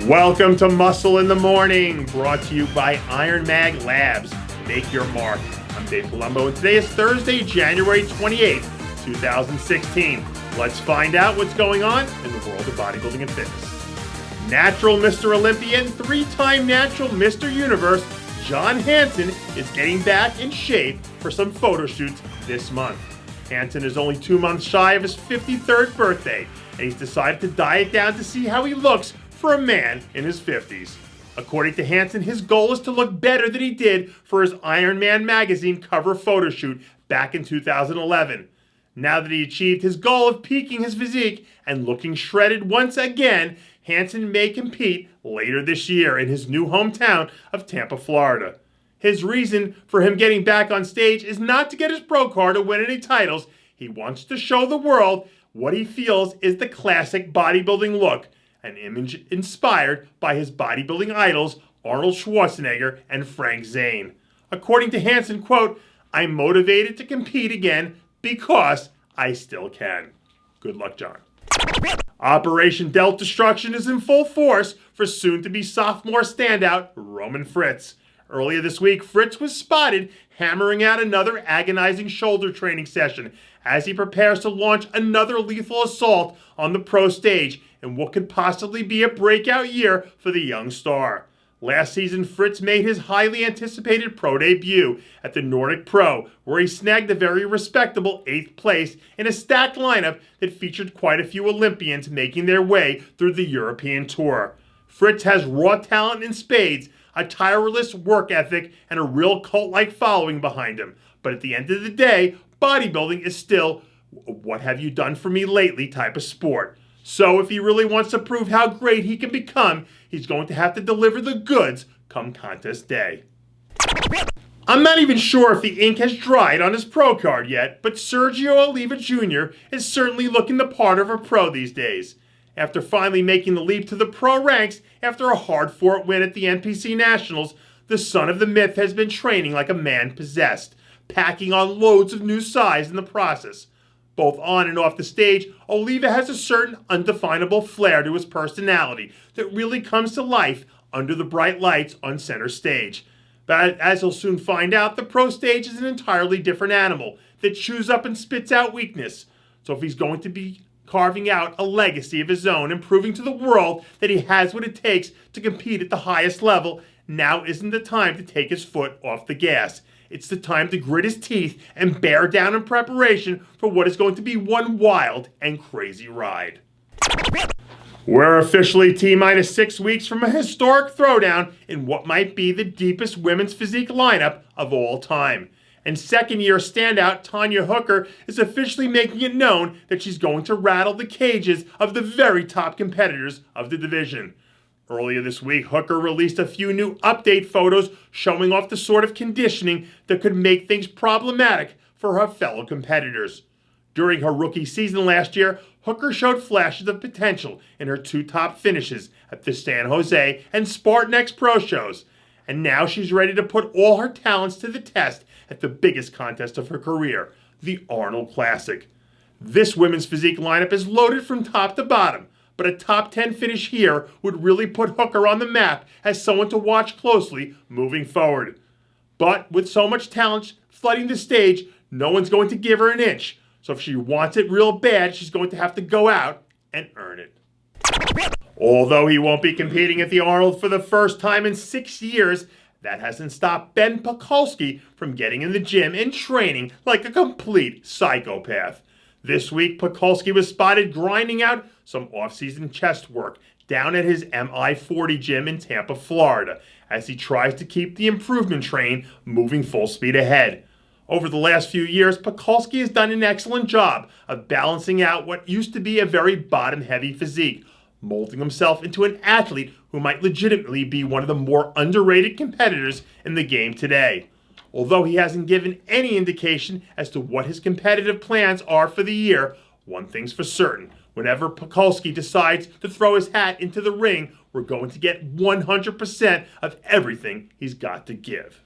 Welcome to Muscle in the Morning, brought to you by Iron Mag Labs. Make your mark. I'm Dave Palumbo, and today is Thursday, January 28th, 2016. Let's find out what's going on in the world of bodybuilding and fitness. Natural Mr. Olympia and three-time natural Mr. Universe, John Hansen, is getting back in shape for some photo shoots this month. Hansen is only 2 months shy of his 53rd birthday, and he's decided to diet down to see how he looks for a man in his 50s. According to Hansen, his goal is to look better than he did for his Iron Man magazine cover photo shoot back in 2011. Now that he achieved his goal of peaking his physique and looking shredded once again, Hansen may compete later this year in his new hometown of Tampa, Florida. His reason for him getting back on stage is not to get his pro card or win any titles. He wants to show the world what he feels is the classic bodybuilding look, an image inspired by his bodybuilding idols Arnold Schwarzenegger and Frank Zane. According to Hansen, quote, "I'm motivated to compete again because I still can." Good luck, John. Operation Delt Destruction is in full force for soon-to-be sophomore standout Roman Fritz. Earlier this week, Fritz was spotted hammering out another agonizing shoulder training session as he prepares to launch another lethal assault on the pro stage in what could possibly be a breakout year for the young star. Last season, Fritz made his highly anticipated pro debut at the Nordic Pro, where he snagged a very respectable 8th place in a stacked lineup that featured quite a few Olympians making their way through the European Tour. Fritz has raw talent in spades, a tireless work ethic, and a real cult-like following behind him. But at the end of the day, bodybuilding is still what have you done for me lately type of sport. So if he really wants to prove how great he can become, he's going to have to deliver the goods come contest day. I'm not even sure if the ink has dried on his pro card yet, but Sergio Oliva Jr. is certainly looking the part of a pro these days. After finally making the leap to the pro ranks after a hard-fought win at the NPC Nationals, the son of the myth has been training like a man possessed, packing on loads of new size in the process. Both on and off the stage, Oliva has a certain undefinable flair to his personality that really comes to life under the bright lights on center stage. But as he'll soon find out, the pro stage is an entirely different animal that chews up and spits out weakness. So if he's going to be carving out a legacy of his own and proving to the world that he has what it takes to compete at the highest level, now isn't the time to take his foot off the gas. It's the time to grit his teeth and bear down in preparation for what is going to be one wild and crazy ride. We're officially T-minus 6 weeks from a historic throwdown in what might be the deepest women's physique lineup of all time. And second-year standout Tanya Hooker is officially making it known that she's going to rattle the cages of the very top competitors of the division. Earlier this week, Hooker released a few new update photos showing off the sort of conditioning that could make things problematic for her fellow competitors. During her rookie season last year, Hooker showed flashes of potential in her 2 top finishes at the San Jose and Spartan X Pro shows. And now she's ready to put all her talents to the test at the biggest contest of her career, the Arnold Classic. This women's physique lineup is loaded from top to bottom, but a top 10 finish here would really put Hooker on the map as someone to watch closely moving forward. But with so much talent flooding the stage, no one's going to give her an inch. So if she wants it real bad, she's going to have to go out and earn it. Although he won't be competing at the Arnold for the first time in 6 years, that hasn't stopped Ben Pakulski from getting in the gym and training like a complete psychopath. This week, Pakulski was spotted grinding out some off-season chest work down at his MI40 gym in Tampa, Florida, as he tries to keep the improvement train moving full speed ahead. Over the last few years, Pakulski has done an excellent job of balancing out what used to be a very bottom-heavy physique, molding himself into an athlete who might legitimately be one of the more underrated competitors in the game today. Although he hasn't given any indication as to what his competitive plans are for the year, one thing's for certain. Whenever Pakulski decides to throw his hat into the ring, we're going to get 100% of everything he's got to give.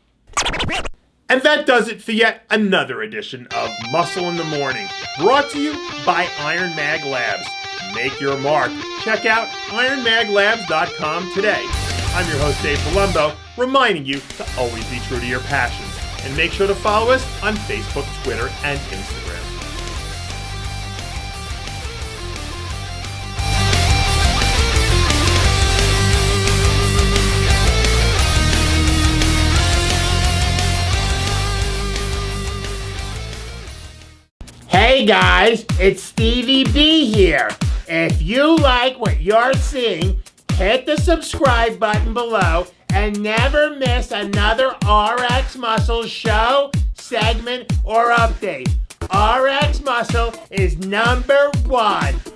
And that does it for yet another edition of Muscle in the Morning, brought to you by Iron Mag Labs. and make your mark. Check out IronMagLabs.com today. I'm your host, Dave Palumbo, reminding you to always be true to your passions. And make sure to follow us on Facebook, Twitter, and Instagram. Hey guys, it's Stevie B here. If you like what you're seeing, hit the subscribe button below and never miss another RX Muscle show, segment, or update. RX Muscle is #1.